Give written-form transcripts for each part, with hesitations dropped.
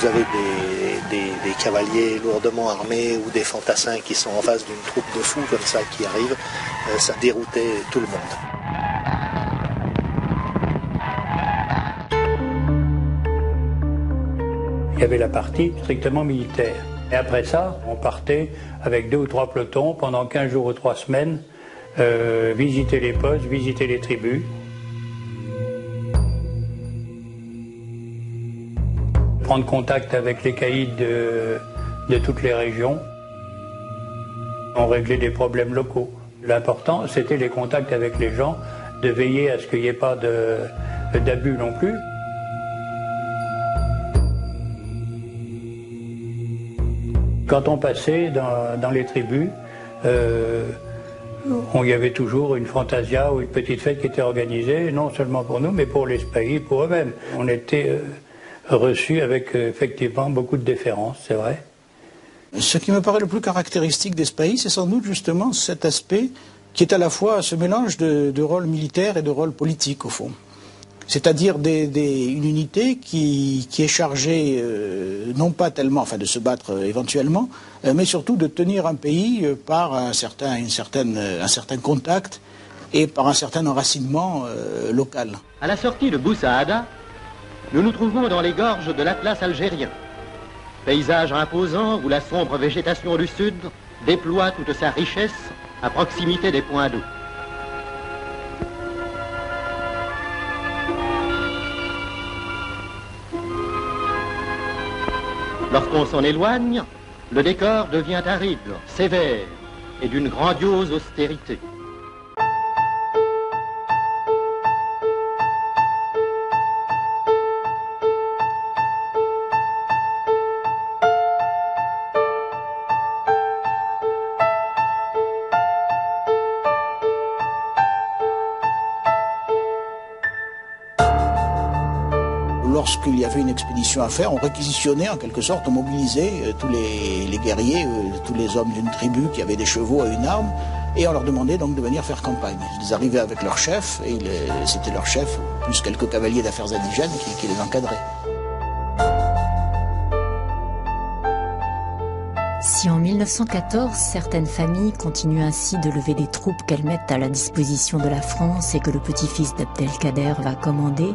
vous avez des cavaliers lourdement armés ou des fantassins qui sont en face d'une troupe de fous comme ça qui arrivent, ça déroutait tout le monde. Il y avait la partie strictement militaire. Et après ça, on partait avec 2 ou 3 pelotons pendant 15 jours ou 3 semaines, visiter les postes, visiter les tribus. Prendre contact avec les caïds de toutes les régions. On réglait des problèmes locaux. L'important, c'était les contacts avec les gens, de veiller à ce qu'il n'y ait pas d'abus non plus. Quand on passait dans les tribus, il y avait toujours une fantasia ou une petite fête qui était organisée, non seulement pour nous, mais pour les spahis, pour eux-mêmes. On était reçus avec effectivement beaucoup de déférence, c'est vrai. Ce qui me paraît le plus caractéristique des spahis, c'est sans doute justement cet aspect qui est à la fois ce mélange de rôle militaire et de rôle politique, au fond. C'est-à-dire une unité qui est chargée, non pas tellement, enfin de se battre éventuellement, mais surtout de tenir un pays par un certain contact et par un certain enracinement local. À la sortie de Boussaada, nous nous trouvons dans les gorges de l'Atlas algérien. Paysage imposant où la sombre végétation du sud déploie toute sa richesse à proximité des points d'eau. Lorsqu'on s'en éloigne, le décor devient aride, sévère et d'une grandiose austérité. Lorsqu'il y avait une expédition à faire, on réquisitionnait en quelque sorte, on mobilisait tous les guerriers, tous les hommes d'une tribu qui avaient des chevaux à une arme, et on leur demandait donc de venir faire campagne. Ils arrivaient avec leur chef, et c'était leur chef, plus quelques cavaliers d'affaires indigènes qui les encadraient. Si en 1914, certaines familles continuent ainsi de lever des troupes qu'elles mettent à la disposition de la France et que le petit-fils d'Abdelkader va commander,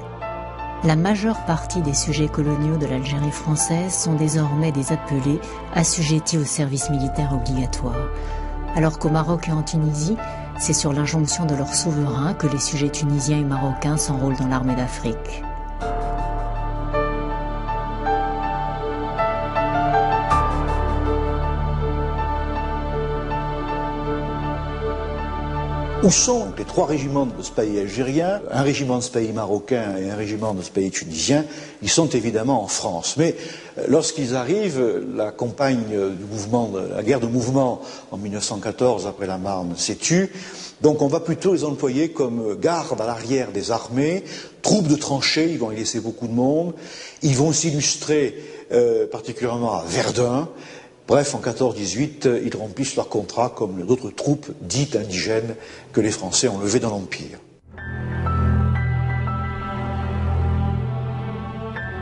la majeure partie des sujets coloniaux de l'Algérie française sont désormais des appelés assujettis au service militaire obligatoire. Alors qu'au Maroc et en Tunisie, c'est sur l'injonction de leur souverain que les sujets tunisiens et marocains s'enrôlent dans l'armée d'Afrique. Où sont les 3 régiments de spahis algériens, un régiment de spahis marocain et un régiment de spahis tunisien? Ils sont évidemment en France. Mais lorsqu'ils arrivent, la campagne du mouvement, la guerre de mouvement en 1914 après la Marne s'étue. Donc on va plutôt les employer comme garde à l'arrière des armées, troupes de tranchées, ils vont y laisser beaucoup de monde. Ils vont s'illustrer particulièrement à Verdun. Bref, en 14-18, ils remplissent leur contrat comme d'autres troupes dites indigènes que les Français ont levées dans l'Empire.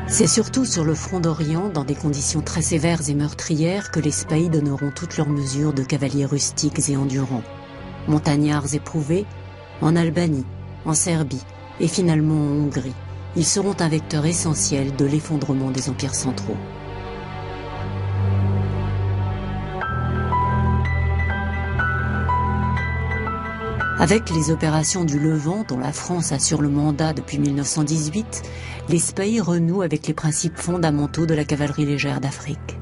C'est surtout sur le front d'Orient, dans des conditions très sévères et meurtrières, que les spahis donneront toutes leurs mesures de cavaliers rustiques et endurants. Montagnards éprouvés, en Albanie, en Serbie et finalement en Hongrie, ils seront un vecteur essentiel de l'effondrement des empires centraux. Avec les opérations du Levant, dont la France assure le mandat depuis 1918, les spahis renouent avec les principes fondamentaux de la cavalerie légère d'Afrique.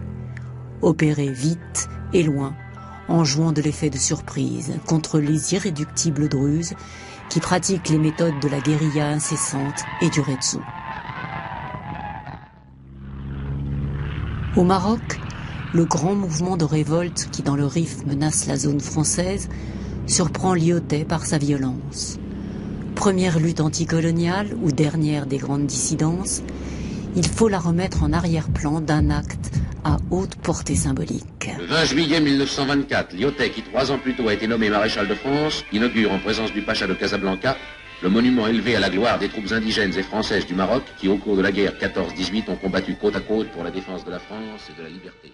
Opérer vite et loin, en jouant de l'effet de surprise contre les irréductibles druzes qui pratiquent les méthodes de la guérilla incessante et du retsu. Au Maroc, le grand mouvement de révolte qui dans le Rif menace la zone française surprend Lyautey par sa violence. Première lutte anticoloniale ou dernière des grandes dissidences, il faut la remettre en arrière-plan d'un acte à haute portée symbolique. Le 20 juillet 1924, Lyautey, qui 3 ans plus tôt a été nommé maréchal de France, inaugure en présence du pacha de Casablanca le monument élevé à la gloire des troupes indigènes et françaises du Maroc qui, au cours de la guerre 14-18, ont combattu côte à côte pour la défense de la France et de la liberté.